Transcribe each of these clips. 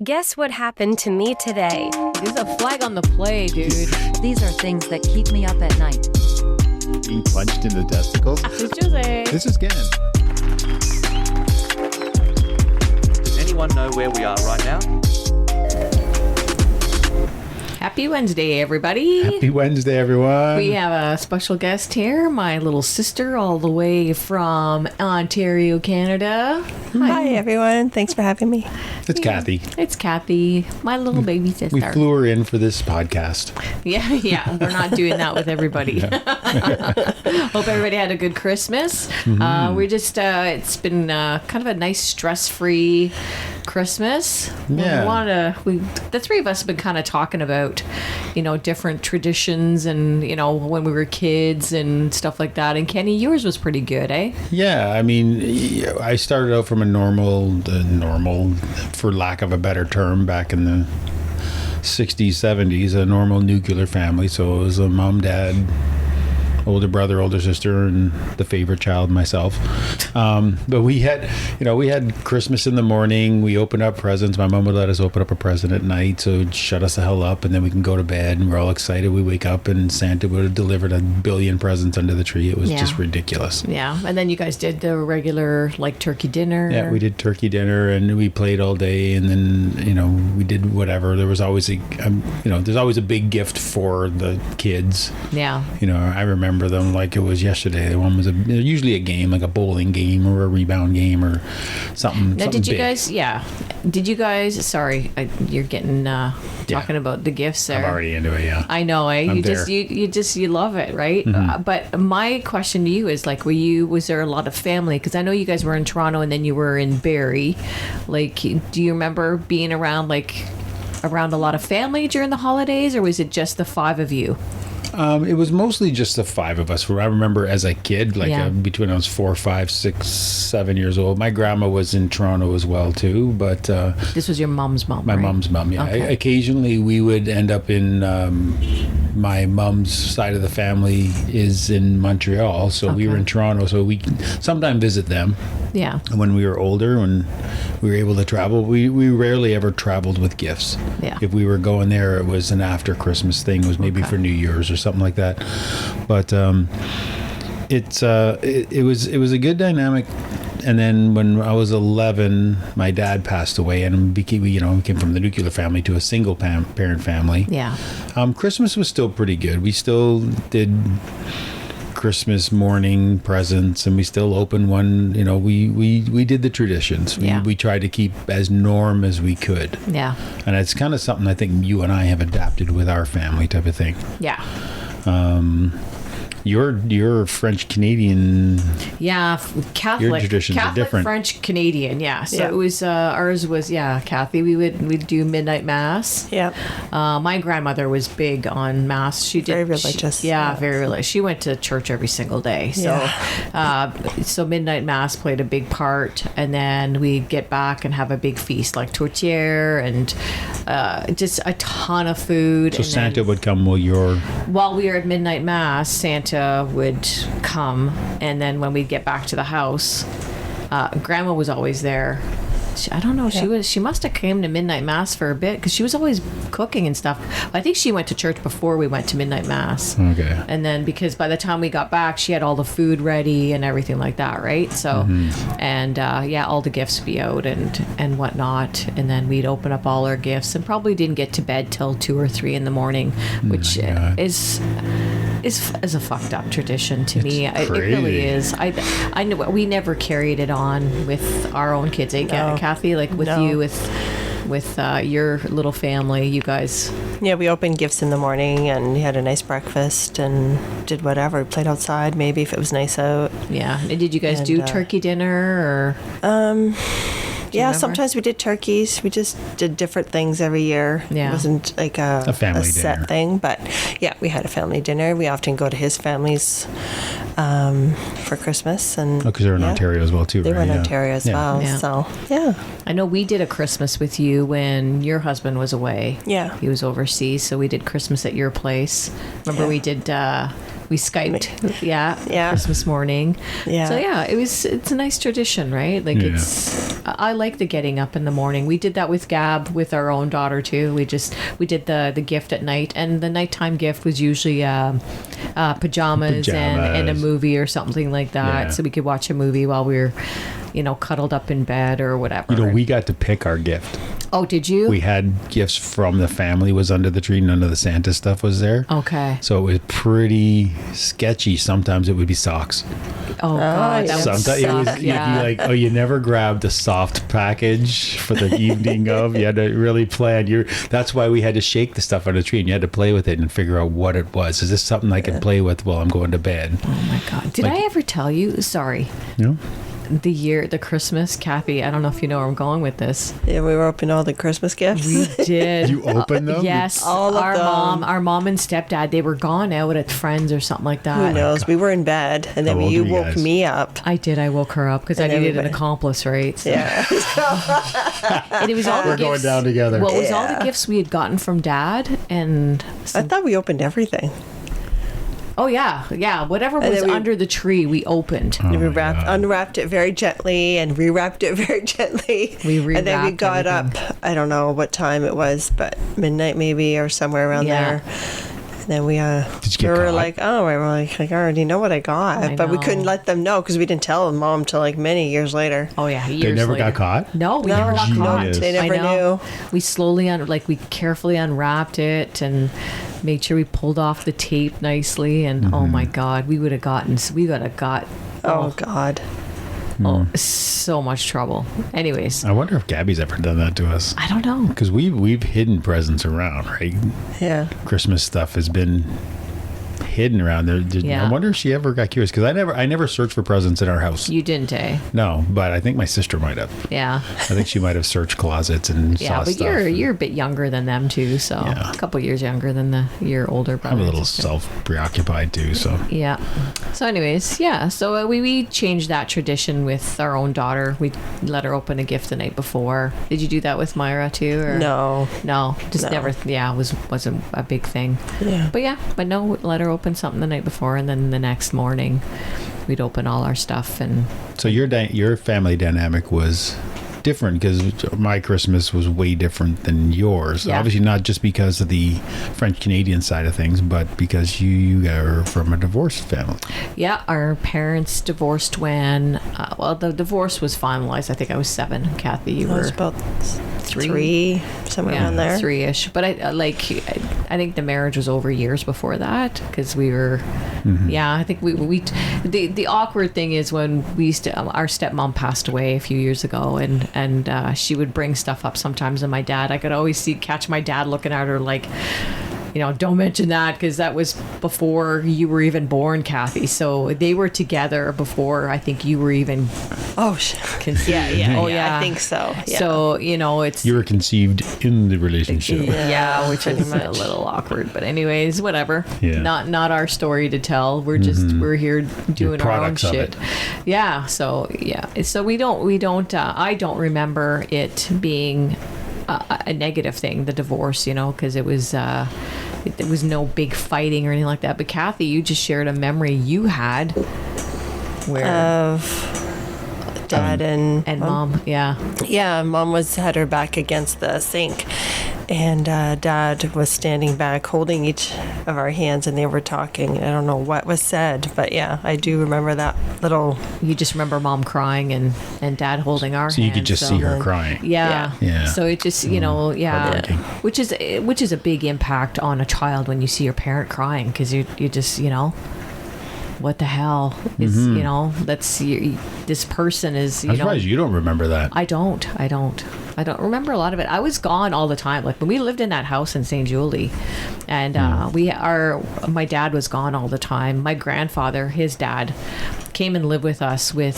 Guess what happened to me today? There's a flag on the play, dude. These are things that keep me up at night. Being punched in the testicles? This is Jose. This is Gan. Does anyone know where we are right now? Happy Wednesday, everybody. Happy Wednesday, everyone. We have a special guest here, my little sister, all the way from Ontario, Canada. Hi, everyone. Thanks for having me. It's Cathy. It's Cathy, my little baby sister. We flew her in for this podcast. Yeah. We're not doing that with everybody. Hope everybody had a good Christmas. We're just, it's been kind of a nice stress-free Christmas. Yeah. The three of us have been kind of talking about, different traditions and, when we were kids and stuff like that. And Kenny, yours was pretty good, eh? Yeah, I mean, I started out from a normal, for lack of a better term, back in the 60s, 70s, a normal nuclear family. So it was a mom, dad, older brother, older sister, and the favorite child, myself. But we had Christmas in the morning. We opened up presents. My mom would let us open up a present at night, so it'd shut us the hell up, and then we can go to bed, and we're all excited. We wake up, and Santa would have delivered 1 billion presents under the tree. It was just ridiculous. Yeah, and then you guys did the regular, turkey dinner. Yeah, we did turkey dinner, and we played all day, and then, we did whatever. There was always there's always a big gift for the kids. Yeah. I remember them like it was yesterday. One was usually a game, like a bowling game or a rebound game or something. Now, did you guys? Sorry, you're getting talking about the gifts there. I'm already into it. Yeah, I know. You love it, right? Mm-hmm. But my question to you is was there a lot of family? Because I know you guys were in Toronto and then you were in Barrie. Do you remember being around a lot of family during the holidays, or was it just the five of you? It was mostly just the five of us. I remember as a kid, between I was 4, 5, 6, 7 years old. My grandma was in Toronto as well too, but this was your mom's mom. My right? mom's mom. Yeah. Okay. Occasionally, we would end up in. My mom's side of the family is in Montreal, so we were in Toronto, so we sometimes visit them. Yeah. And when we were older, when we were able to travel, we rarely ever traveled with gifts. Yeah. If we were going there, it was an after Christmas thing. It was maybe for New Year's or something like that. But it was a good dynamic. And then when I was 11, my dad passed away, and we came from the nuclear family to a single parent family. Yeah. Christmas was still pretty good. We still did Christmas morning presents, and we still opened one. We did the traditions. We tried to keep as norm as we could. Yeah. And it's kind of something I think you and I have adapted with our family type of thing. Yeah. You're French Canadian. Yeah, Catholic. Your traditions are different. French Canadian. Yeah. So it was ours was Cathy. We'd do midnight mass. Yeah. My grandmother was big on mass. She did very religious. Very religious. She went to church every single day. So, so midnight mass played a big part, and then we'd get back and have a big feast like tourtière and just a ton of food. So Santa would come while we were at midnight mass. Santa would come, and then when we'd get back to the house, Grandma was always there. I don't know. She must have came to midnight mass for a bit because she was always cooking and stuff. I think she went to church before we went to midnight mass. Okay. And then because by the time we got back, she had all the food ready and everything like that, right? So, and all the gifts would be out and whatnot. And then we'd open up all our gifts and probably didn't get to bed till 2 or 3 in the morning, which is a fucked up tradition to me. It really is. I know we never carried it on with our own kids. Cathy, you, with your little family, you guys. Yeah, we opened gifts in the morning and had a nice breakfast and did whatever. We played outside, maybe if it was nice out. Yeah. And did you guys do turkey dinner or? Yeah, sometimes we did turkeys. We just did different things every year. Yeah. It wasn't like a family set dinner thing, but yeah, we had a family dinner. We often go to his family's for Christmas, and because they're in Ontario as well too. They right? were in Yeah. Ontario as Yeah. well. Yeah. So yeah, I know we did a Christmas with you when your husband was away. Yeah. He was overseas, so we did Christmas at your place. Remember Yeah. we did we Skyped, Yeah. Christmas morning. Yeah. So yeah, it's a nice tradition, right? Like Yeah. I like the getting up in the morning. We did that with Gab, with our own daughter too. We did the gift at night, and the nighttime gift was usually pajamas. And a movie or something like that, Yeah. so we could watch a movie while we were, cuddled up in bed or whatever. We got to pick our gift. Oh, did you? We had gifts from the family was under the tree. None of the Santa stuff was there. Okay. So it was pretty sketchy. Sometimes it would be socks. Oh God, that would Sometimes it was suck. Yeah. you'd be like, you never grabbed a soft package for the evening of. You had to really plan. That's why we had to shake the stuff under the tree, and you had to play with it and figure out what it was. Is this something I can play with while I'm going to bed? Oh my God. Did I ever tell you? Sorry. No. The Christmas, Cathy, I don't know if you know where I'm going with this. Yeah, we were opening all the Christmas gifts. We did. You opened them? Yes. All of them. Our mom and stepdad, they were gone out at friends or something like that. Who knows? We were in bed, and then How old you were you woke guys? me up. I did. I woke her up because I And needed an everybody- accomplice, right? So, Yeah. and it was all the We're going gifts- down together. Well, it was all the Yeah. gifts we had gotten from Dad, and I thought we opened everything. oh yeah, whatever And was then we- under the tree, we opened. Oh we my wrapped, God. unwrapped it very gently and rewrapped it very gently. We and then we rewrapped got everything. up. I don't know what time it was, but midnight maybe or somewhere around Yeah. there. And then we Did you get we were caught? like, oh, we were like, I already know what I got, I but we know. couldn't let them know because we didn't tell Mom till like many years later. Oh yeah, years They never later. got caught? No, we No, never got no, caught. Genius. they never I know. knew. We slowly we carefully unwrapped it and made sure we pulled off the tape nicely. And oh my God, we would have got Oh God. so much trouble. Anyways, I wonder if Gabby's ever done that to us. I don't know. Because we've hidden presents around, right? Yeah. Christmas stuff has been hidden around there. Yeah. I wonder if she ever got curious because I never searched for presents in our house. You didn't, eh? No, but I think my sister might have. Yeah. I think she might have searched closets and Yeah, saw but stuff. you're a bit younger than them too, so Yeah. a couple years younger than your older brother. I'm a and little sister. self-preoccupied too, so. Yeah. So, anyways, yeah. So we changed that tradition with our own daughter. We let her open a gift the night before. Did you do that with Myra too? Or? No. No, just No. never. Yeah, wasn't a big thing. Yeah. But no, let her open something the night before, and then the next morning, we'd open all our stuff and. So your family dynamic was different because my Christmas was way different than yours. Yeah. Obviously not just because of the French Canadian side of things, but because you are from a divorced family. Yeah, our parents divorced when. Well, the divorce was finalized. I think I was 7. Kathy, you It was were about 3. 3, somewhere around there. 3-ish. But I think the marriage was over years before that because we were. Yeah, I think we the awkward thing is when we used to. Our stepmom passed away a few years ago, and she would bring stuff up sometimes, and my dad. I could always catch my dad looking at her like. Don't mention that because that was before you were even born, Kathy. So they were together before I think you were even Oh, conceived. yeah. Oh, I think so. Yeah. So, it's... You were conceived in the relationship. Yeah, which pretty is a much. little awkward, but anyways, whatever. Yeah. Not our story to tell. We're just we're here doing our own products of shit. it. Yeah. So we don't. I don't remember it being a negative thing, the divorce. Because it was. There was no big fighting or anything like that. But Kathy, you just shared a memory you had where Of Dad and Mom, yeah. Yeah, Mom had her back against the sink, and Dad was standing back holding each of our hands, and they were talking. I don't know what was said, but yeah, I do remember that little. You just remember Mom crying and Dad holding our So you hands. could just see her crying. Yeah. Yeah. So it just, heartbreaking. which is a big impact on a child when you see your parent crying because you just, what the hell is, this person is, I'm surprised you don't remember that. I don't remember a lot of it. I was gone all the time. Like when we lived in that house in St. Julie, and my dad was gone all the time. My grandfather, his dad, came and lived with us with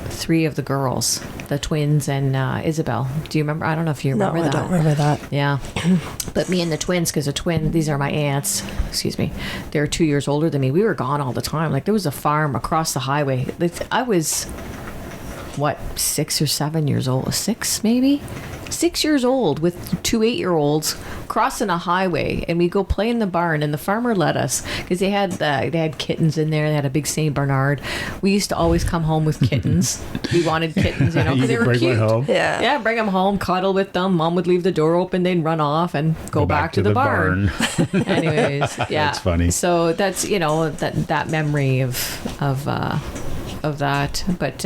3 of the girls, the twins and Isabel. Do you remember? I don't know if you No, remember I that. don't remember that. Yeah. But me and the twins, because these are my aunts, excuse me, they're 2 years older than me. We were gone all the time. Like, there was a farm across the highway. I was, 6 or 7 years old? 6, maybe? 6 years old with 2 8-year-olds crossing a highway, and we go play in the barn, and the farmer let us because they had kittens in there. They had a big Saint Bernard. We used to always come home with kittens. We wanted kittens, You because they could were bring one cute. home. Yeah. Bring them home, cuddle with them. Mom would leave the door open, they'd run off and go back to the barn. Anyways, yeah, That's funny. So that's that memory of that, but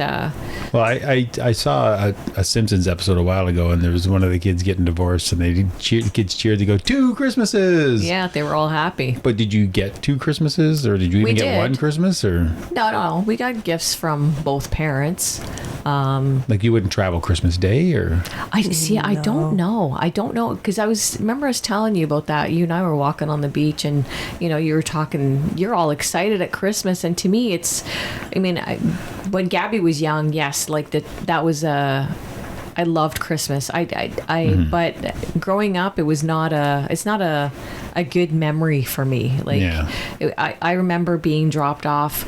Well, I saw a Simpsons episode a while ago, and there was one of the kids getting divorced, and the kids cheered to go 2 Christmases. yeah, they were all happy. But did you get 2 Christmases, or did you even We get did. 1 Christmas, or No, we got gifts from both parents. like you wouldn't travel Christmas Day, or I don't know because I was telling you about that. You and I were walking on the beach, and you were talking. You're all excited at Christmas, and to me, when Gabby was young, yes, like that was I loved Christmas. But growing up, it's not a good memory for me. Like, Yeah. I remember being dropped off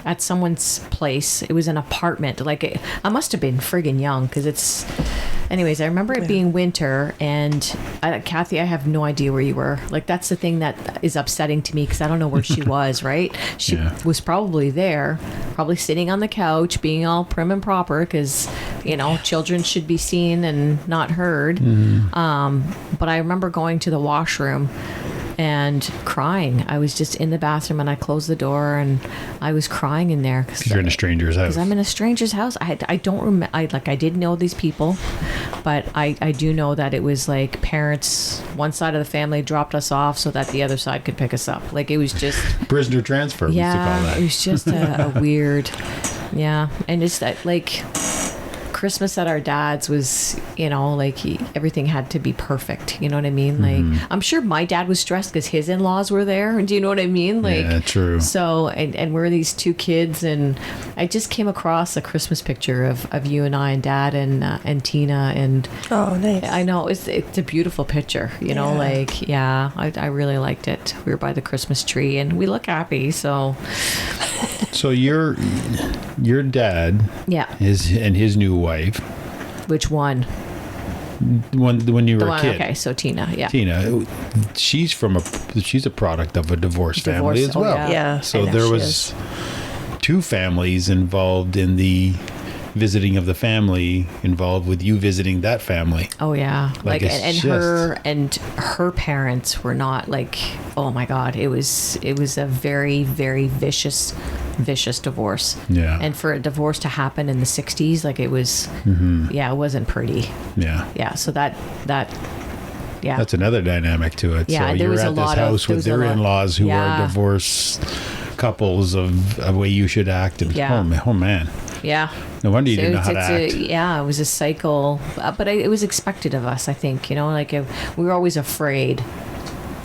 at someone's place. It was an apartment. Like, I must have been friggin' young because it's. Anyways, I remember it being winter, and Cathy, I have no idea where you were. Like, that's the thing that is upsetting to me because I don't know where she was, right? She Yeah. was probably there, probably sitting on the couch, being all prim and proper because, children should be seen and not heard. But I remember going to the washroom and crying. I was just in the bathroom, and I closed the door, and I was crying in there because you're in a stranger's house? because I'm in a stranger's house. I don't remember. I did know these people, but I do know that it was like parents, one side of the family dropped us off so that the other side could pick us up. Like, it was just Prisoner transfer, we used to call yeah, that. it was just a weird, yeah, and it's that like. Christmas at our dad's was, everything had to be perfect. You know what I mean? Like, I'm sure my dad was stressed because his in-laws were there. Do you know what I mean? Like, Yeah, true. So, and we're these 2 kids, and I just came across a Christmas picture of you and I and Dad and Tina, and Oh, nice. I know it's a beautiful picture. Yeah. I really liked it. We were by the Christmas tree, and we look happy. So, So your dad yeah. and his new wife, Which one? when you were The a one. kid, Okay, so Tina. Yeah. Tina, she's a product of a divorced family Divorce, as oh, well. yeah. Yeah. So I know there she was is. 2 families involved in the visiting of the family, involved with you visiting that family. Oh yeah, Like, it's and her parents were not like, oh my god, it was a very, very vicious divorce. Yeah. And for a divorce to happen in the 60s, like, it was, yeah, it wasn't pretty. Yeah. Yeah, so that yeah. That's another dynamic to it. Yeah, so there you're was a at this lot of- house there with was a their lot- in-laws who Yeah. are divorced couples of a way you should act. And, Yeah. oh man. Yeah. No wonder you So didn't know how to act. yeah, it was a cycle, but it was expected of us, I think. We were always afraid.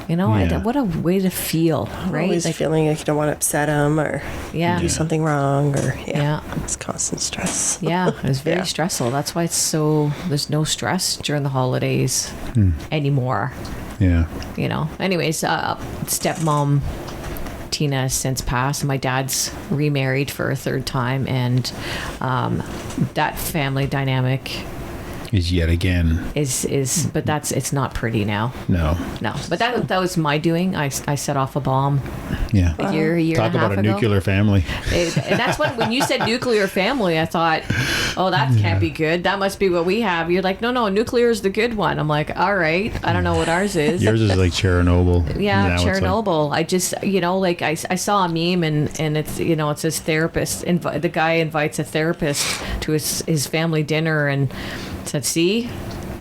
Yeah. What a way to feel, right? Always Like, feeling like you don't want to upset them or yeah, do something wrong or Yeah. It's constant stress. yeah, it was very Yeah. stressful. That's why there's no stress during the holidays anymore. Yeah. Anyways, stepmom Tina has since passed. My dad's remarried for a 3rd time, and that family dynamic Is yet again. but it's not pretty now. No. But that was my doing. I set off a bomb Yeah. a year Talk and a half about a ago. nuclear family. And that's when you said nuclear family, I thought, oh, that can't be good. That must be what we have. You're like, no, nuclear is the good one. I'm like, all right, I don't know what ours is. Yours is like Chernobyl. Yeah, Now it's like- Chernobyl. I just, I saw a meme, and it's, it says therapist. The guy invites a therapist to his family dinner, and said, see?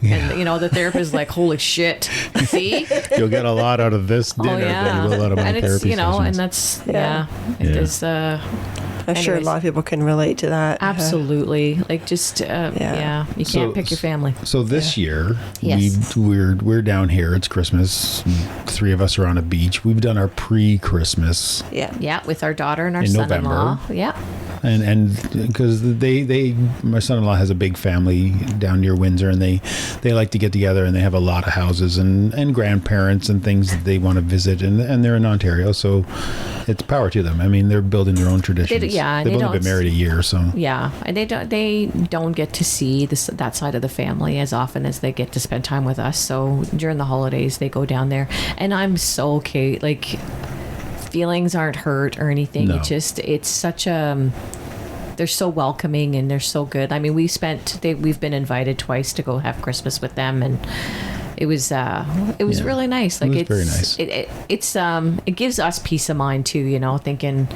Yeah. And, the therapist is like, holy shit, see? You'll get a lot out of this dinner. Oh, yeah. Than you will out of my And it's, therapy and sessions. that's, Yeah. it Yeah. is, I'm sure a Anyways. lot of people can relate to that. absolutely. Like, just, yeah, you can't So- pick your family. So this year, Yes. we're down here. It's Christmas. 3 of us are on a beach. We've done our pre-Christmas. Yeah. Yeah, with our daughter and our In son-in-law. November. Yeah. and because my son-in-law has a big family down near Windsor, and they like to get together, and they have a lot of houses and grandparents and things that they want to visit, and they're in Ontario, so it's power to them. I mean, they're building their own traditions. They've only been married a year, so yeah, and they don't get to see that side of the family as often as they get to spend time with us. So during the holidays, they go down there, and I'm so okay. Like, feelings aren't hurt or anything. No. It's such a. They're so welcoming and they're so good. I mean, we've been invited twice to go have Christmas with them, and it was really nice. Like, it was very nice. It gives us peace of mind too, you know, thinking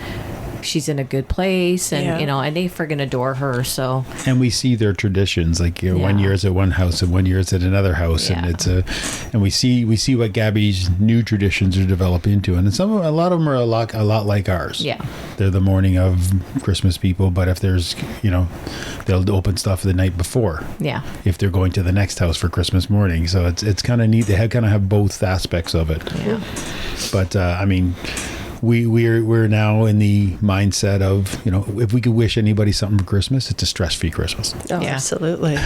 she's in a good place, and you know, and they friggin' adore her. So, and we see their traditions. Like, you know, 1 year it's at one house and 1 year it's at another house, and and we see what Gabby's new traditions are developing into, and a lot of them are a lot like ours. Yeah, they're the morning of Christmas people, but if there's, you know, they'll open stuff the night before. Yeah, if they're going to the next house for Christmas morning, so it's kind of neat. They kind of have both aspects of it. Yeah, but I mean. We're now in the mindset of, you know, if we could wish anybody something for Christmas, it's a stress-free Christmas. Oh, yeah. Absolutely.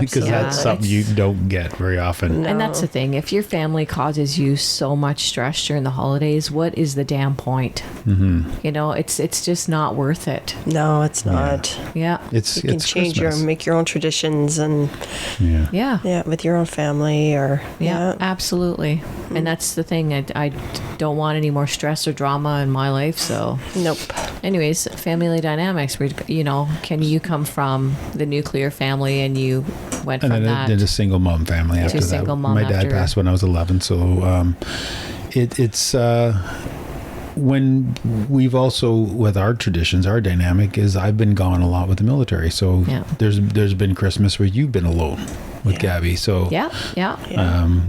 Because that's something you don't get very often. No. And that's the thing. If your family causes you so much stress during the holidays, what is the damn point? Mm-hmm. You know, it's just not worth it. No, it's not. Yeah. You can change make your own traditions and with your own family or absolutely. Mm-hmm. And that's the thing. I don't want any more stress or drama in my life, so nope. Anyways, family dynamics, you know, can you come from the nuclear family and you went from that to a single mom family after that. My dad passed when I was 11, so it's when we've also, with our traditions, our dynamic is I've been gone a lot with the military, so there's been Christmas where you've been alone with Gabby, so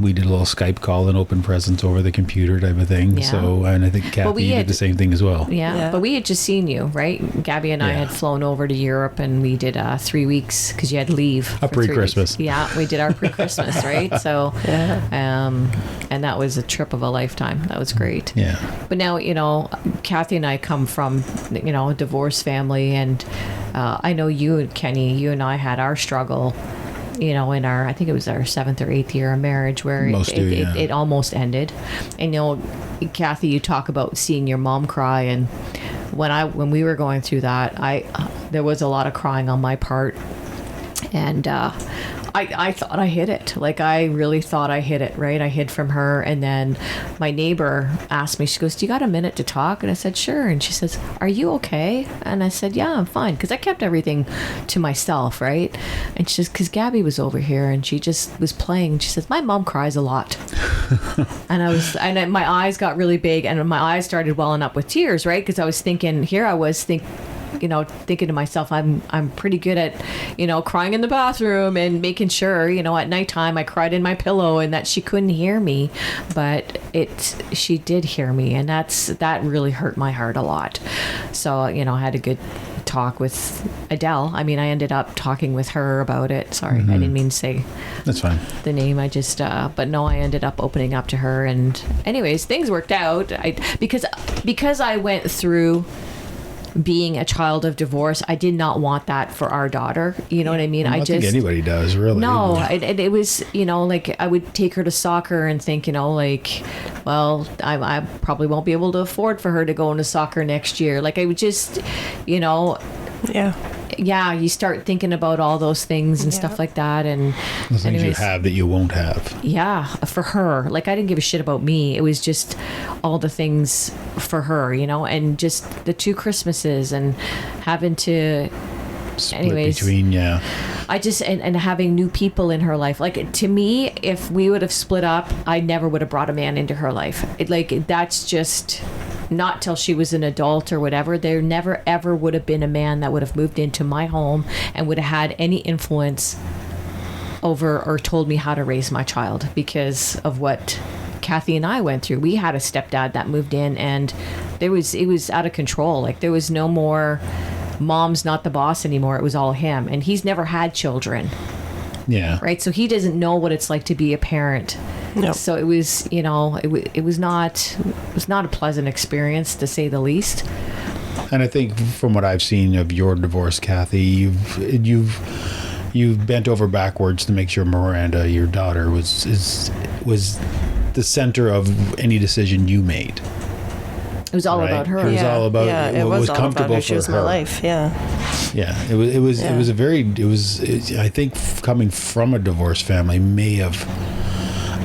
we did a little Skype call and open presents over the computer type of thing. So, and I think Cathy did the same thing as well. But we had just seen you, right? Gabby and I had flown over to Europe, and we did 3 weeks because you had leave. A pre-Christmas. Yeah, we did our pre-Christmas, right? So, and that was a trip of a lifetime. That was great. Yeah. But now, you know, Cathy and I come from, you know, a divorced family, and I know you and Kenny, you and I had our struggle, you know, in I think it was our 7th or 8th year of marriage where it almost ended. And, you know, Cathy, you talk about seeing your mom cry, and when we were going through that, there was a lot of crying on my part, and I thought I hid it. Like, I really thought I hid it, right? I hid from her. And then my neighbor asked me, she goes, "Do you got a minute to talk?" And I said, "Sure." And she says, "Are you okay?" And I said, "Yeah, I'm fine." Because I kept everything to myself, right? And she says, because Gabby was over here and she just was playing. She says, "My mom cries a lot." and my eyes got really big, and my eyes started welling up with tears, right? Because I was thinking, thinking to myself, I'm pretty good at, you know, crying in the bathroom and making sure, you know, at nighttime I cried in my pillow and that she couldn't hear me, but she did hear me, and that really hurt my heart a lot. So, you know, I had a good talk with Adele. I mean, I ended up talking with her about it. Sorry, I didn't mean to say that's fine the name. I just but no, I ended up opening up to her, and anyways, things worked out. Because I went through being a child of divorce, I did not want that for our daughter. You know what I mean? I don't think anybody does, really. No, it was, you know, like I would take her to soccer and think, you know, like, well, I probably won't be able to afford for her to go into soccer next year. Like, I would just, you know, you start thinking about all those things and stuff like that, and the things you have that you won't have. Yeah, for her. Like, I didn't give a shit about me. It was just all the things for her, you know, and just the 2 Christmases and having to split between I just and having new people in her life. Like, to me, if we would have split up, I never would have brought a man into her life. That's just not till she was an adult or whatever. There never ever would have been a man that would have moved into my home and would have had any influence over or told me how to raise my child, because of what Cathy and I went through. We had a stepdad that moved in, and it was out of control. Like, there was no more mom's not the boss anymore. It was all him, and he's never had children. Yeah. Right. So he doesn't know what it's like to be a parent. No. So it was, you know, it was not a pleasant experience, to say the least. And I think from what I've seen of your divorce, Cathy, you've bent over backwards to make sure Miranda, your daughter, was the center of any decision you made. It was all Right. about her. It was all about it what was was all comfortable about her. She for was my her. life. Yeah. Yeah, it was I think coming from a divorced family may have,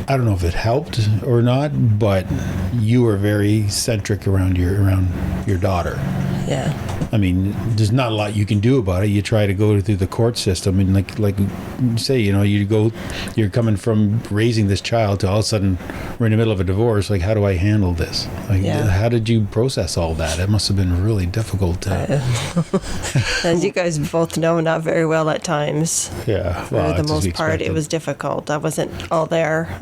I don't know if it helped or not, but you were very centric around your daughter. Yeah. I mean, there's not a lot you can do about it. You try to go through the court system, and like you say, you're coming from raising this child to all of a sudden we're in the middle of a divorce. Like, how do I handle this? Like, how did you process all that? It must have been really difficult. As you guys both know, not very well at times. Yeah, For well, the that's to most be part, it expected. was difficult. I wasn't all there.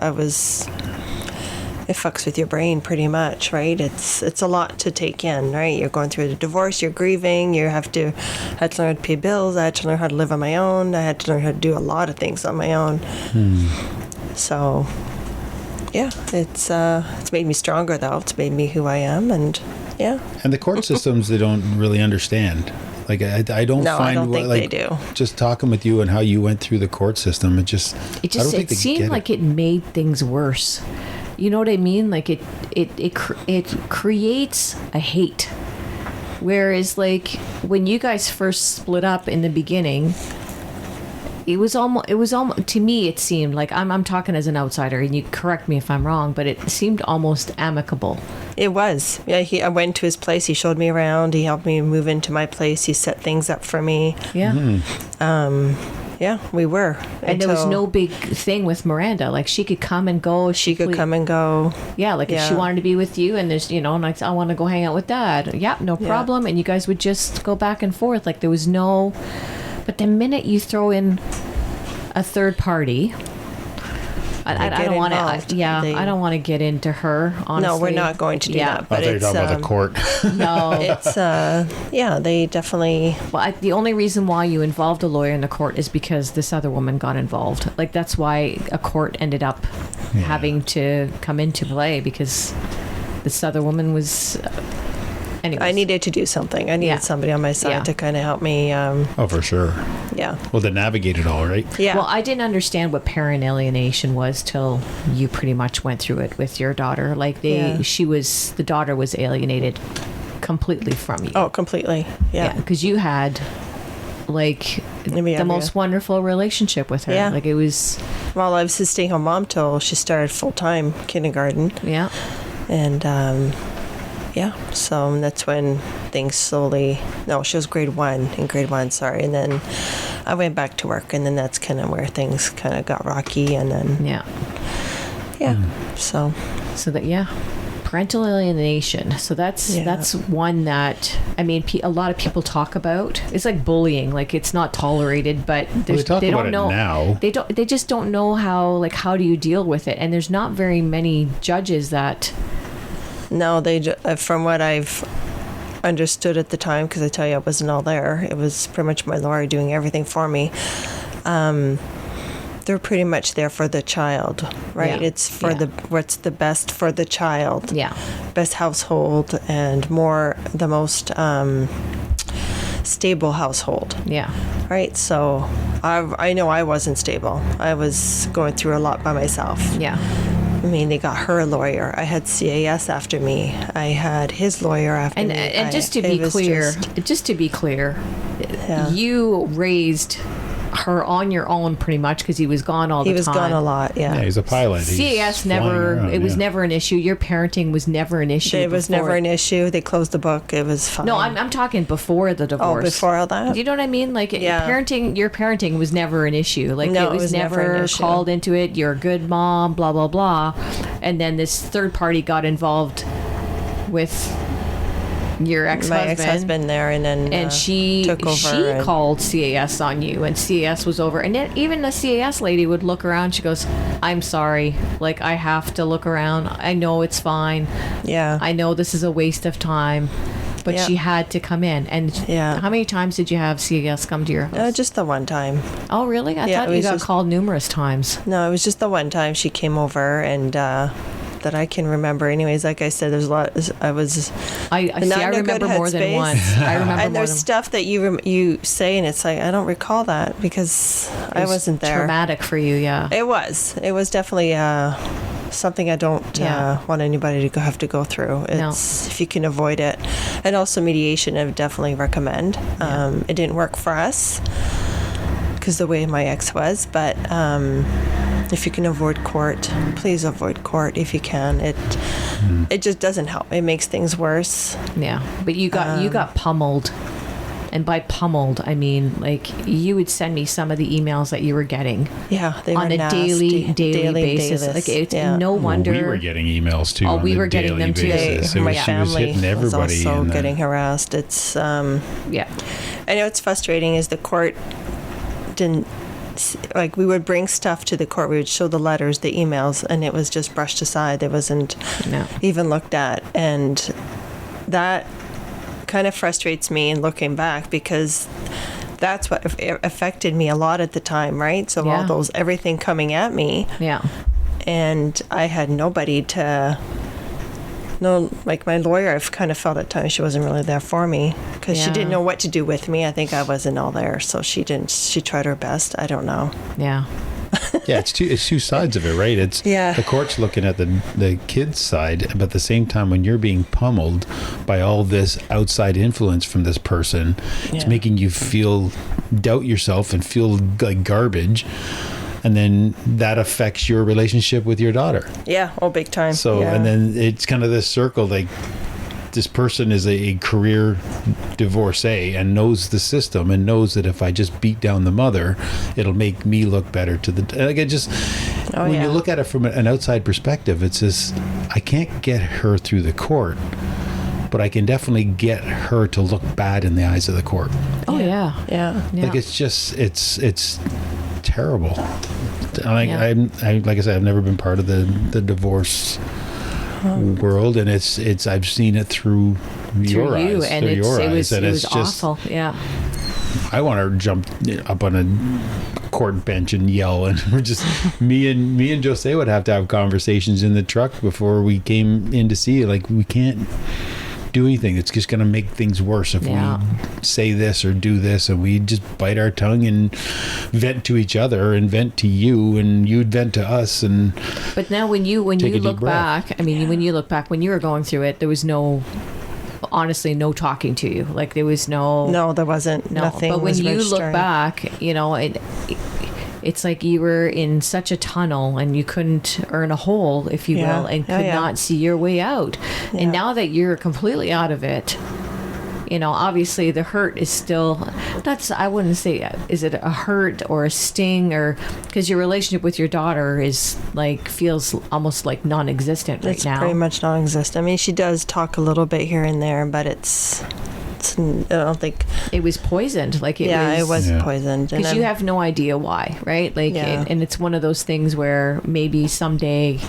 It fucks with your brain pretty much, right? It's a lot to take in, right? You're going through a divorce, you're grieving, I had to learn how to pay bills, I had to learn how to live on my own, I had to learn how to do a lot of things on my own. So, yeah, it's made me stronger though. It's made me who I am, and yeah. And the court systems, they don't really understand. Like, I don't No, I find don't think like, they do. Just talking with you and how you went through the court system, I don't think they seemed get like it made things worse. You know what I mean? Like it creates a hate. Whereas like when you guys first split up in the beginning, it was almost to me it seemed like I'm talking as an outsider, and you correct me if I'm wrong, but it seemed almost amicable. It was. Yeah, I went to his place, he showed me around, he helped me move into my place, he set things up for me. Yeah. Yeah, we were. And there was no big thing with Miranda. Like she could come and go. She could come and go. Yeah, like if she Yeah. wanted to be with you, and there's like I want to go hang out with Dad. Yeah, no problem. And you guys would just go back and forth. Like there was no. But the minute you throw in a third party, I get don't want involved. to. I don't want to get into her. Honestly, No, we're not going to do that. I But thought you were it's talking about the court. No. it's they definitely. Well, the only reason why you involved a lawyer in the court is because this other woman got involved. Like that's why a court ended up having to come into play, because this other woman was. Anyways. I needed to do something. I needed somebody on my side to kind of help me. Oh, for sure. Yeah. Well, to navigate it all, right? Yeah. Well, I didn't understand what parent alienation was till you pretty much went through it with your daughter. Like the daughter was alienated completely from you. Oh, completely. Yeah. Because you had like the most wonderful relationship with her. Yeah. Like it was. Well, I was his stay-home mom till she started full-time kindergarten. Yeah. And so that's when things slowly. No, she was grade one. Sorry, and then I went back to work, and then that's kind of where things kind of got rocky, and then so that parental alienation. So that's one that I mean a lot of people talk about. It's like bullying, like it's not tolerated, but They talk they about don't it know now. They just don't know how do you deal with it, and there's not very many judges that. No, from what I've understood at the time, because I tell you I wasn't all there, it was pretty much my lawyer doing everything for me. They're pretty much there for the child, right? Yeah. It's for what's the best for the child. Yeah. Best household and the most stable household. Yeah. Right. So I know I wasn't stable. I was going through a lot by myself. Yeah. I mean, they got her a lawyer. I had CAS after me. I had his lawyer after me. And just to be clear, you raised her on your own pretty much because he was gone all the time. He was gone a lot, Yeah, he's a pilot. CAS was never an issue. Your parenting was never an issue. It was never an issue. They closed the book. It was fine. No, I'm talking before the divorce. Oh, before all that? Do you know what I mean? Like your parenting was never an issue. Like no, it was never an issue. called into it. You're a good mom, blah blah blah. And then this third party got involved with your ex-husband. My ex-husband there, and then she took over. She called CAS on you, and CAS was over. And then even the CAS lady would look around. She goes, "I'm sorry. Like I have to look around. I know it's fine. Yeah. I know this is a waste of time." But she had to come in. And how many times did you have CAS come to your house? Just the one time. Oh, really? I thought you got called numerous times. No, it was just the one time she came over, and that I can remember. Anyways, like I said, there's a lot. I was. I remember more than once. I remember and more there's than stuff that you say, and it's like I don't recall that because I wasn't there. Traumatic for you, yeah. It was definitely something I don't want anybody to have to go through. It's if you can avoid it, and also mediation I would definitely recommend. It didn't work for us because the way my ex was, but if you can avoid court, please avoid court if you can. It just doesn't help. It makes things worse. Yeah, but you got pummeled. And by pummeled, I mean, like, you would send me some of the emails that you were getting. Yeah, they were on a nasty. daily basis. Like, it's no wonder. We were getting emails too. Oh, we were getting them too. My family was everybody was also getting harassed. It's yeah. I know it's frustrating. Is the court didn't. Like, we would bring stuff to the court. We would show the letters, the emails, and it was just brushed aside. It wasn't even looked at. And that kind of frustrates me in looking back, because that's what affected me a lot at the time, right? So everything coming at me. Yeah. And I had nobody to... No, like my lawyer, I've kind of felt at times she wasn't really there for me because she didn't know what to do with me. I think I wasn't all there, so she tried her best. I don't know. Yeah. Yeah, it's two sides of it, right? It's the court's looking at the kid's side, but at the same time, when you're being pummeled by all this outside influence from this person, it's making you doubt yourself and feel like garbage. And then that affects your relationship with your daughter. Yeah, big time. So, and then it's kind of this circle, like, this person is a career divorcee and knows the system and knows that if I just beat down the mother, it'll make me look better to the... Like, it just... when you look at it from an outside perspective, it's just, I can't get her through the court, but I can definitely get her to look bad in the eyes of the court. Oh, yeah. Like, it's just... It's terrible. Like I said, I've never been part of the divorce world, and it's I've seen it through your eyes, and it was awful. Yeah, I want to jump up on a court bench and yell, and we're just me and Jose would have to have conversations in the truck before we came in to see it. Like, we can't do anything. It's just going to make things worse if we say this or do this, and we just bite our tongue and vent to each other and vent to you, and you'd vent to us. And but now when you look back, I mean, when you look back, when you were going through it, there was honestly no talking to you. Like, there was no, there wasn't nothing. But when you look back, it's like you were in such a tunnel and you couldn't earn a hole, if you will, and could not see your way out. Yeah. And now that you're completely out of it, obviously the hurt is still, I wouldn't say, is it a hurt or a sting, or because your relationship with your daughter is like, feels almost like non-existent right now. It's pretty much non-existent. I mean, she does talk a little bit here and there, but I don't think it was poisoned. Like, it was poisoned, because you have no idea why, right? Like, and it's one of those things where maybe someday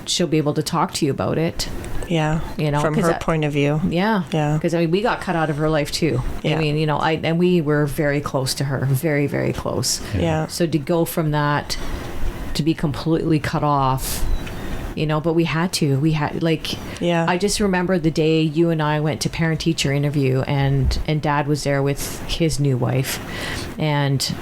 she'll be able to talk to you about it. Yeah, from her point of view. Yeah. Because I mean, we got cut out of her life too. Yeah. I mean, and we were very close to her, very, very close. Yeah. So to go from that to be completely cut off. But we had I just remember the day you and I went to parent-teacher interview, and Dad was there with his new wife, and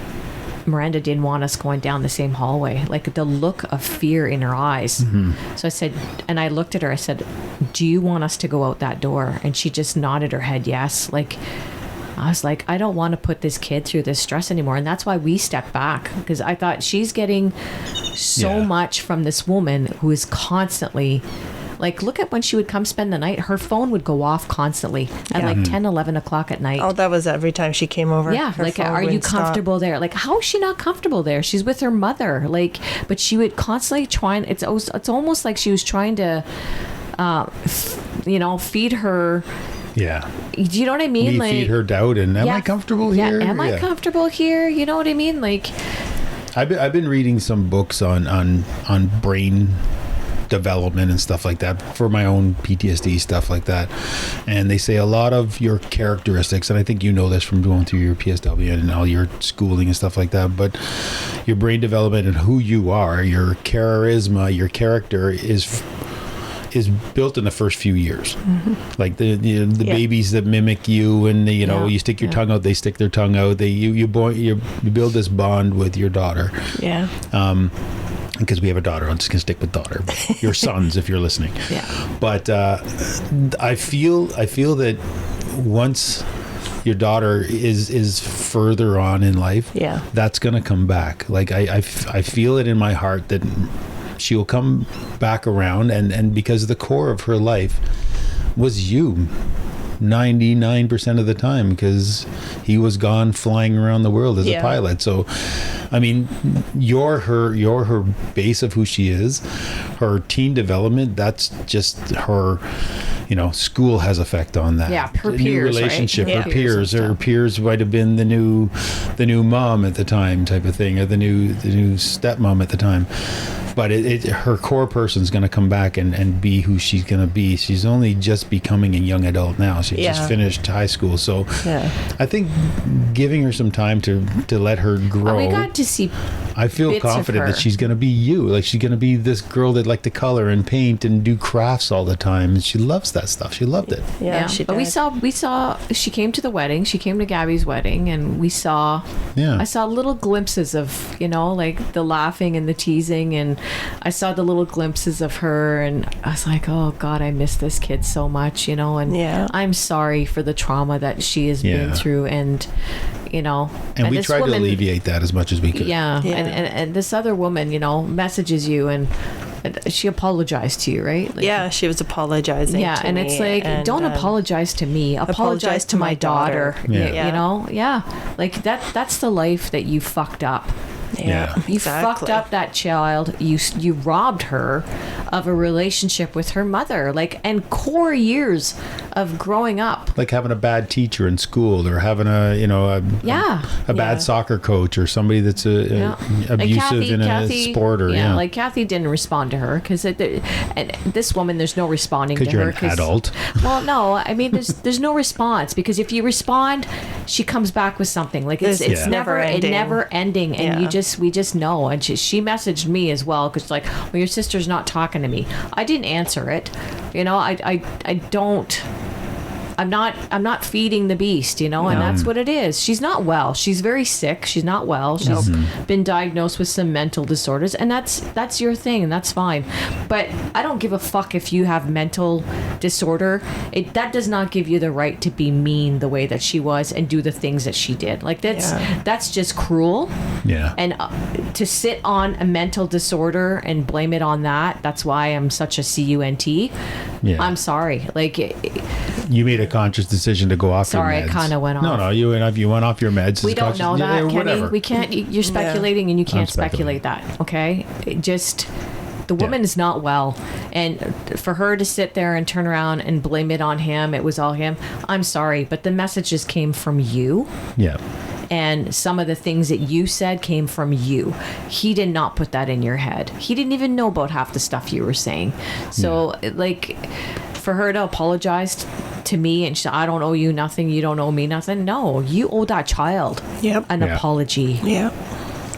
Miranda didn't want us going down the same hallway. Like, the look of fear in her eyes. Mm-hmm. So I said, and I looked at her, I said, do you want us to go out that door? And she just nodded her head yes. Like, I was like, I don't want to put this kid through this stress anymore. And that's why we stepped back, because I thought, she's getting so much from this woman who is constantly, like, look at when she would come spend the night, her phone would go off constantly at like 10, 11 o'clock at night. Oh, that was every time she came over. Yeah, like, are you comfortable there? Like, how is she not comfortable there? She's with her mother. Like, but she would constantly try, and it's almost like she was trying to, feed her. Yeah. Do you know what I mean? Like, feed her doubt, and am I comfortable here? Am I comfortable here? You know what I mean? Like, I've been reading some books on brain development and stuff like that for my own PTSD, stuff like that, and they say a lot of your characteristics, and I think you know this from going through your PSW and all your schooling and stuff like that, but your brain development and who you are, your charisma, your character is is built in the first few years. Like the babies that mimic you, and you stick your tongue out, they stick their tongue out. You build this bond with your daughter. Yeah. Because we have a daughter, I'm just gonna stick with daughter. But your sons, if you're listening. Yeah. But I feel that once your daughter is further on in life, that's gonna come back. Like I feel it in my heart that she will come back around, and because the core of her life was you 99% of the time, because he was gone flying around the world as a pilot. So I mean, you're her base of who she is. Her teen development, that's just her. School has effect on that. Yeah, her new peers, relationship, right? her peers. Her peers might have been the new mom at the time, type of thing, or the new stepmom at the time. But her core person's going to come back and be who she's going to be. She's only just becoming a young adult now. She just finished high school. So I think giving her some time to let her grow. We got to see I feel confident that she's going to be you. Like, she's going to be this girl that liked to color and paint and do crafts all the time. And she loves that stuff. She loved it. Yeah, she but did. we saw she came to the wedding. She came to Gabby's wedding, and we saw I saw little glimpses of, like the laughing and the teasing, and I saw the little glimpses of her, and I was like, oh God, I miss this kid so much, and I'm sorry for the trauma that she has been through, and and we tried to alleviate that as much as we could. And this other woman, messages you, and she apologized to you, right? Like, she was apologizing to and me, it's like, don't apologize to me, apologize to my daughter. Like that's the life that you fucked up. You fucked up that child. You robbed her of a relationship with her mother, and core years of growing up. Like having a bad teacher in school, or having a bad soccer coach, or somebody that's abusive in a sport, or like Cathy didn't respond to her because this woman, there's no responding to her. Because you're an adult. Well, no, I mean there's no response, because if you respond, she comes back with something. Like it's never ending, and we just know. And she messaged me as well, because like, well, your sister's not talking to me. I didn't answer it. I don't. I'm not feeding the beast, and that's what it is. She's not well. She's very sick. She's not well. She's been diagnosed with some mental disorders, and that's your thing, and that's fine. But I don't give a fuck if you have mental disorder. That does not give you the right to be mean the way that she was and do the things that she did. Like that's just cruel. Yeah. And to sit on a mental disorder and blame it on that's why I'm such a cunt. Yeah. I'm sorry. Like, you made a conscious decision to go off your meds. Sorry, I kind of went off. No, you went off your meds. We don't know that, Kenny. We can't. You're speculating, and you can't speculate that. Okay, the woman is not well, and for her to sit there and turn around and blame it on him, it was all him. I'm sorry, but the messages came from you. Yeah. And some of the things that you said came from you. He did not put that in your head. He didn't even know about half the stuff you were saying. So, for her to apologize to me and she said, I don't owe you nothing, you don't owe me nothing. No, you owe that child an apology. Yeah.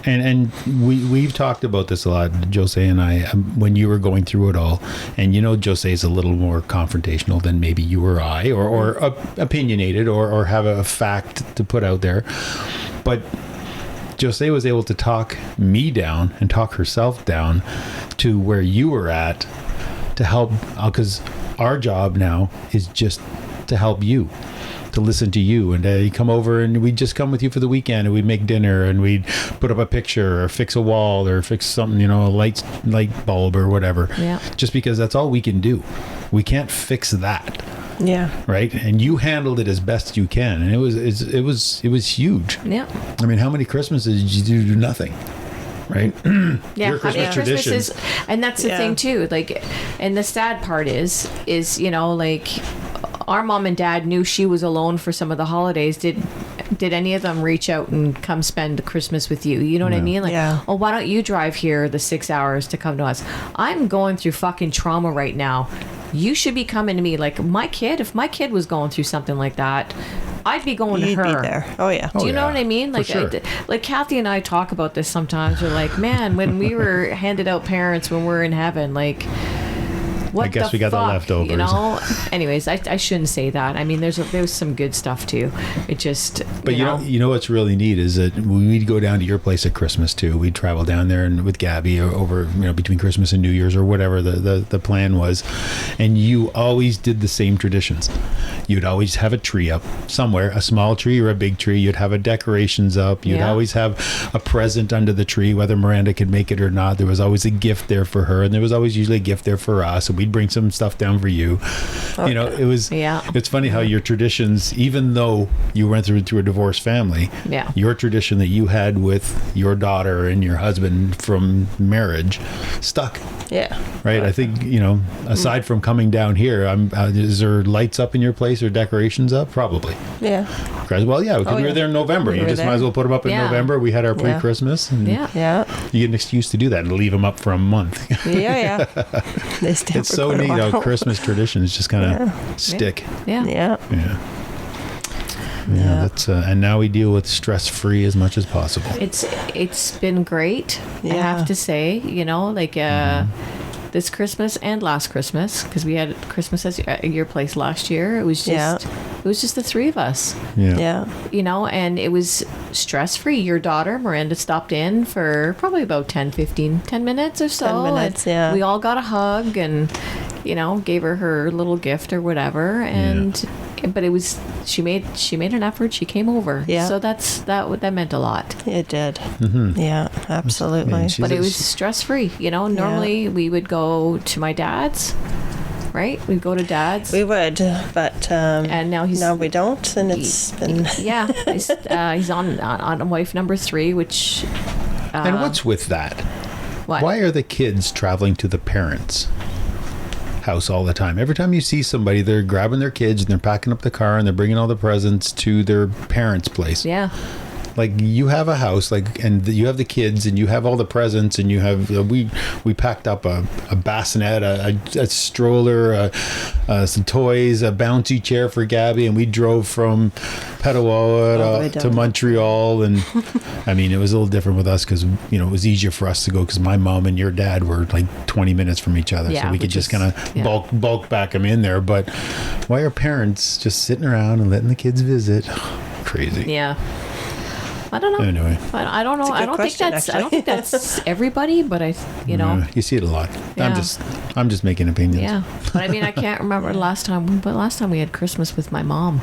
And we've talked about this a lot, Jose and I, when you were going through it all. And Jose is a little more confrontational than maybe you or I, or opinionated, or have a fact to put out there. But Jose was able to talk me down and talk herself down to where you were at, to help, because our job now is just to help you, to listen to you, and you come over and we'd just come with you for the weekend, and we'd make dinner, and we'd put up a picture or fix a wall or fix something, a light bulb or whatever. Yeah. Just because that's all we can do. We can't fix that. Yeah. Right. And you handled it as best you can, and it was huge. Yeah. I mean, how many Christmases did you do nothing? Right. Your Christmas traditions. And that's the thing too. Like, and the sad part is our mom and dad knew she was alone for some of the holidays. Did any of them reach out and come spend Christmas with you? You know what I mean? Like, oh, why don't you drive here the 6 hours to come to us? I'm going through fucking trauma right now. You should be coming to me. Like, if my kid was going through something like that, I'd be going to her. Be there. Oh yeah. Do you know what I mean? Like, sure. Like Cathy and I talk about this sometimes. We're like, man, when we were handed out parents when we're in heaven, like What I guess the we got the fuck, leftovers. You know. Anyways, I shouldn't say that. I mean, there's some good stuff too. It just. But you know what's really neat is that we'd go down to your place at Christmas too. We'd travel down there and with Gabby over between Christmas and New Year's or whatever the plan was, and you always did the same traditions. You'd always have a tree up somewhere, a small tree or a big tree. You'd have a decorations up. You'd always have a present under the tree, whether Miranda could make it or not. There was always a gift there for her, and there was always usually a gift there for us. And we'd bring some stuff down for you. Okay. It was. Yeah. It's funny how your traditions, even though you went through a divorced family, your tradition that you had with your daughter and your husband from marriage stuck. Yeah. Right. I think aside from coming down here, is there lights up in your place or decorations up? Probably. Yeah. Well, yeah, because we were there in November. You just might as well put them up in November. We had our pre-Christmas. And you get an excuse to do that and leave them up for a month. Yeah. It's so neat how Christmas traditions just kind of stick. Yeah. That's and now we deal with stress-free as much as possible. It's been great. I have to say, this Christmas and last Christmas, because we had Christmas at your place last year. It was just the three of us. Yeah. And it was stress-free. Your daughter, Miranda, stopped in for probably about 10 minutes or so. 10 minutes, yeah. We all got a hug and, gave her little gift or whatever. And, but it was, she made an effort. She came over. Yeah. So that meant a lot. It did. Mm-hmm. Yeah, absolutely. But it was stress-free. Normally we would go to my dad's. Right, we'd go to Dad's. We would, but and now we don't, and it's been he's on wife number 3, which. And what's with that? What? Why are the kids traveling to the parents' house all the time? Every time you see somebody, they're grabbing their kids and they're packing up the car and they're bringing all the presents to their parents' place. Yeah. Like you have a house, and you have the kids, and you have all the presents, and you have we packed up a bassinet, a stroller, some toys, a bouncy chair for Gabby, and we drove from Petawawa to Montreal, and I mean it was a little different with us because it was easier for us to go because my mom and your dad were like 20 minutes from each other, so we could just kind of bulk back them in there. But why are parents just sitting around and letting the kids visit? Crazy. Yeah. I don't know. Anyway, I don't know. I don't think that's everybody, but you see it a lot. Yeah. I'm just making opinions. Yeah, but I mean, I can't remember last time we had Christmas with my mom.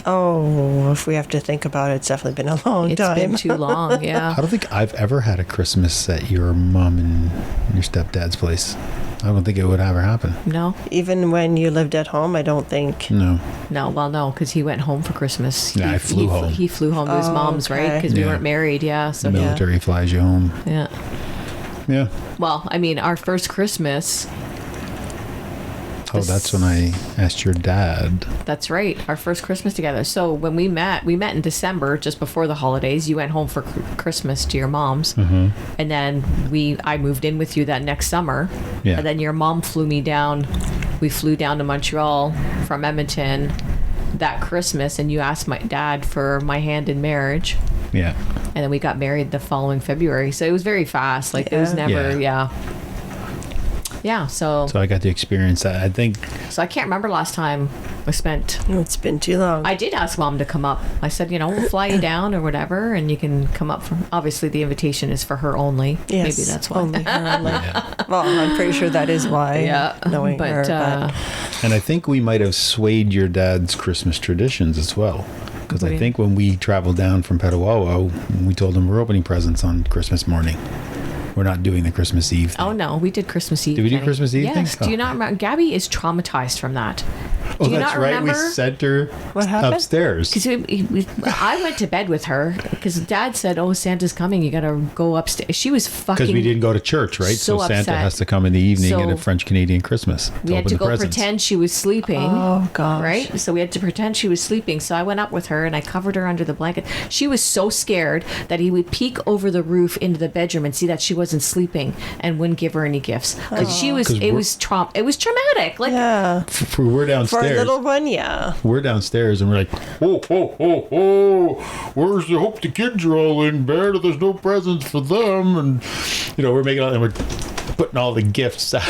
Oh, if we have to think about it, it's definitely been a long time. It's been too long. Yeah. I don't think I've ever had a Christmas at your mom and your stepdad's place. I don't think it would ever happen. No. Even when you lived at home, I don't think. No. Well, no, because he went home for Christmas. Yeah, I flew home. He flew home to his mom's, right? Because we weren't married. Yeah. So the military flies you home. Yeah. Yeah. Well, I mean, our first Christmas. Oh, that's when I asked your dad. That's right. Our first Christmas together. So when we met in December, just before the holidays. You went home for Christmas to your mom's. Mm-hmm. And then I moved in with you that next summer. Yeah. And then your mom flew me down. We flew down to Montreal from Edmonton that Christmas. And you asked my dad for my hand in marriage. Yeah. And then we got married the following February. So it was very fast. Like, it was never, Yeah, so I got to experience that. I think. So I can't remember last time I spent. It's been too long. I did ask Mom to come up. I said, we'll fly you down or whatever, and you can come up. Obviously, the invitation is for her only. Yes, maybe that's why. Only her only. Well, I'm pretty sure that is why. Yeah, knowing her. But. And I think we might have swayed your dad's Christmas traditions as well. Because I think when we traveled down from Petawawa, we told him we're opening presents on Christmas morning. We're not doing the Christmas Eve thing. Oh, no. We did Christmas Eve. Did we do Christmas Eve thing? Yes. Do you not remember? Gabby is traumatized from that. Oh, that's right. We sent her upstairs. Because I went to bed with her because Dad said, Santa's coming. You got to go upstairs. She was fucking... Because we didn't go to church, right? So Santa upset. has to come in the evening at a French-Canadian Christmas. We had to go pretend she was sleeping. Oh, gosh. Right? So we had to pretend she was sleeping. So I went up with her and I covered her under the blanket. She was so scared that he would peek over the roof into the bedroom and see that she wasn't sleeping and wouldn't give her any gifts. Like it was traumatic. Like, yeah. We're downstairs. For a little one, yeah. We're downstairs and we're like, where's the hope the kids are all in bed? There's no presents for them. And, we're making out and we're putting all the gifts out.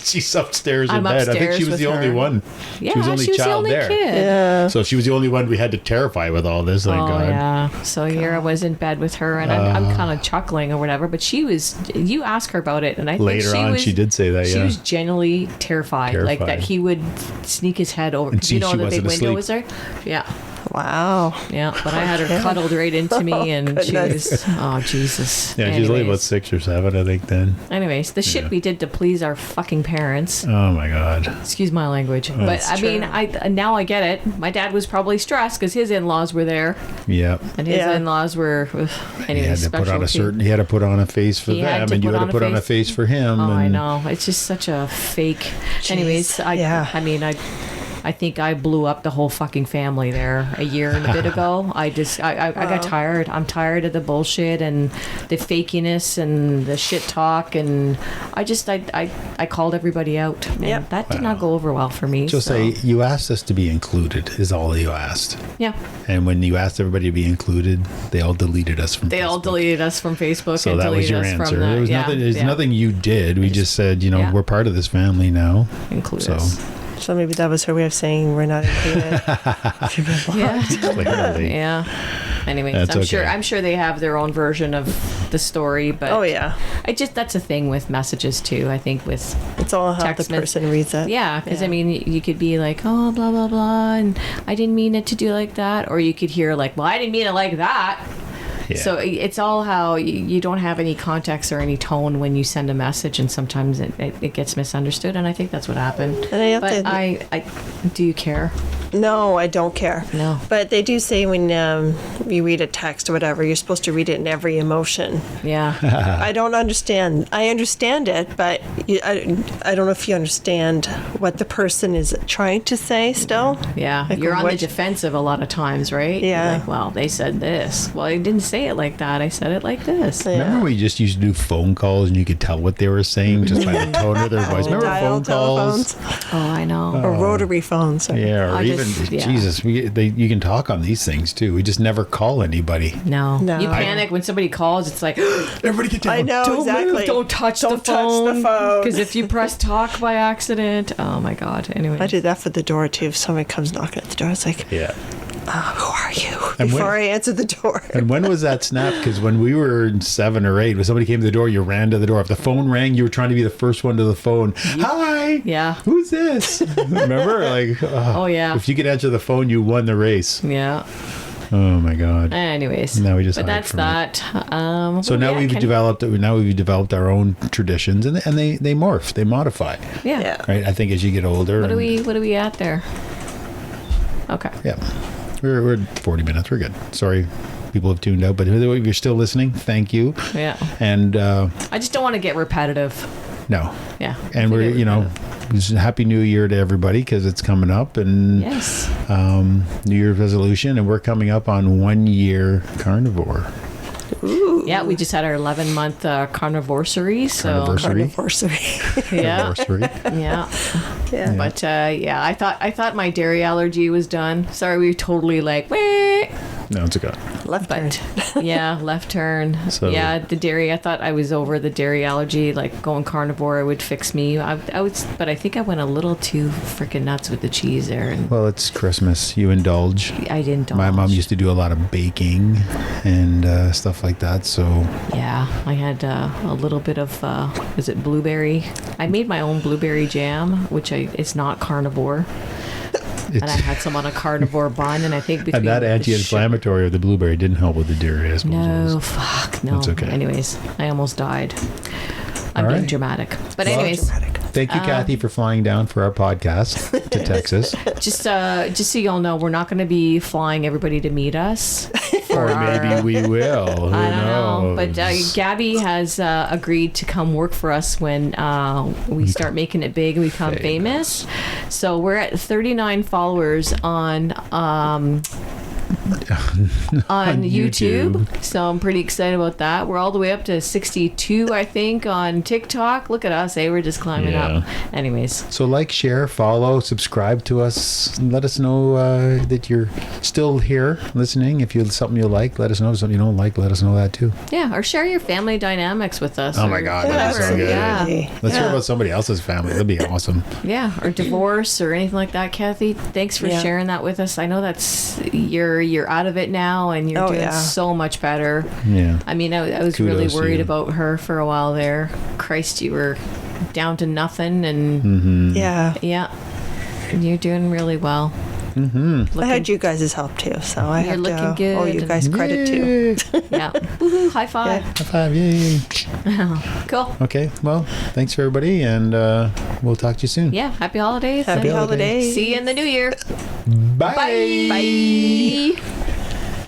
She's upstairs in I'm bed. I think upstairs she was with the only her. one. Yeah, she was the only child there. kid. Yeah. So she was the only one we had to terrify with all this. Thank God. Yeah. So here I was in bed with her, and I'm kind of chuckling or whatever. But she was. You ask her about it, and I Later think on, was, she did say that. She Yeah. was genuinely terrified, like that Terrified. he would sneak his head over. And You know she the big wasn't window asleep. was there. Yeah. Wow. Yeah, but I had her cuddled right into me, and she goodness. was, oh, Jesus. Yeah, she's only about Anyways. 6 or 7, I think. Then. Anyways, the shit we did to please our fucking parents. Oh my God. Excuse my language, but I mean, now I get it. My dad was probably stressed because his in-laws were there, Yeah. and his Yeah. in-laws were. He Anyways, had to put on a certain. He had to put on a face for He had them, to and you put had on to a put on a face. face for him. Oh, and I know. It's just such a fake. Anyways, Yeah. I mean, I think I blew up the whole fucking family there a year and a bit ago. I got tired. I'm tired of the bullshit and the fakiness and the shit talk, and I called everybody out. And Yep. that did not go over well for me. Just so. say you asked us to be included is all you asked. Yeah. And when you asked everybody to be included, they all deleted us from. They all Facebook. deleted us from Facebook. So and that was deleted your us answer. From the, There was yeah, nothing. There's yeah. nothing you did. We just said, yeah. we're part of this family now. Include So us. So maybe that was her way of saying we're not included. Yeah. clearly, Yeah. Anyways, That's okay. I'm sure they have their own version of the story, but Oh yeah. that's a thing with messages too. I think with It's all how Text the mess- person reads it. yeah, because I mean, you could be like, oh, blah blah blah, and I didn't mean it to do like that, or you could hear like, well, I didn't mean it like that. Yeah. So it's all how you don't have any context or any tone when you send a message, and sometimes it gets misunderstood, and I think that's what happened. And I have But to- I do you care? No, I don't care. No. But they do say when you read a text or whatever, you're supposed to read it in every emotion. Yeah. I don't understand. I understand it, but I don't know if you understand what the person is trying to say still. Yeah, Like, you're on the what- defensive a lot of times, right? You're Yeah. like, well, they said this. Well, I didn't say it like that. I said it like this. Remember we just used to do phone calls and you could tell what they were saying just by the tone of their voice. Remember Dial phone calls? telephones Oh, I know. or rotary phones. Yeah, or I even just- yeah. Jesus, you can talk on these things too. We just never call anybody. No. No. You panic when somebody calls. It's like, Everybody get down. I know don't exactly. move, don't touch the Don't touch the phone. Because if you press talk by accident, oh my God. Anyway. I did that for the door too. If somebody comes knocking at the door, it's like, Yeah. who are you? And Before when- I answer the door. And when was that snap? Because when we were 7 or 8, when somebody came to the door, you ran to the door. If the phone rang, you were trying to be the first one to the phone. Hi. Yeah. Who's this? Remember? Like, Oh, yeah. If you could answer the phone, you won the race. Yeah. Oh my God. Anyways. Now we just But hide that's from it. that. So now we've developed our own traditions, and they morph, they modify. Yeah. Yeah. Right. I think as you get older. What are we at there? Okay. Yeah. We're at 40 minutes. We're good. Sorry, people have tuned out, but if you're still listening, thank you. Yeah. And I just don't want to get repetitive. no. Yeah. And we're, Happy New Year to everybody because it's coming up, and Yes. New Year's resolution, and we're coming up on 1 year carnivore. Yeah, we just had our 11-month carnivorsary. So Carnivorsary. yeah, Anniversary. yeah. Yeah. But yeah, I thought my dairy allergy was done. Sorry, we were totally like, wait. No, it's okay. Left turn. But yeah, left turn. So- yeah, the dairy. I thought I was over the dairy allergy. Like going carnivore would fix me. I was, but I think I went a little too freaking nuts with the cheese there, and Well, it's Christmas. You indulge. I didn't. My mom used to do a lot of baking and stuff like that. So Yeah, I had a little bit of, is it blueberry? I made my own blueberry jam, which it's not carnivore. And I had some on a carnivore bun, and I think between and that the anti-inflammatory of the blueberry didn't help with the dairy, I suppose. No, fuck, no. That's okay. Anyways, I almost died. I'm All being right. dramatic. But Well, anyways, Dramatic. Thank you, Cathy, for flying down for our podcast to Texas. just so y'all know, we're not going to be flying everybody to meet us. Or maybe we will. Who I don't know. knows? But Gabby has agreed to come work for us when we start making it big and we become famous. So we're at 39 followers on on YouTube. YouTube. So I'm pretty excited about that. We're all the way up to 62, I think, on TikTok. Look at us, we're just climbing up. Anyways. So like, share, follow, subscribe to us. Let us know that you're still here listening. If you something you like, let us know. Something you don't like, let us know that too. Yeah, or share your family dynamics with us. Oh my God, that's so good. Yeah. Let's hear about somebody else's family. That'd be awesome. Yeah, or divorce or anything like that, Cathy. Thanks for sharing that with us. I know that's you're out of it now and you're doing so much better. Yeah. I mean, I was Kudos really to worried you. about her for a while there. Christ, you were down to nothing and Yeah. and you're doing really well. I had you guys' help too, so I You're have looking to good owe you guys credit too. Yeah. Woohoo, high five. High five, yay. Cool. Okay, well, thanks for everybody, and we'll talk to you soon. Yeah, happy holidays. Happy and holidays. See you in the new year. Bye. Bye.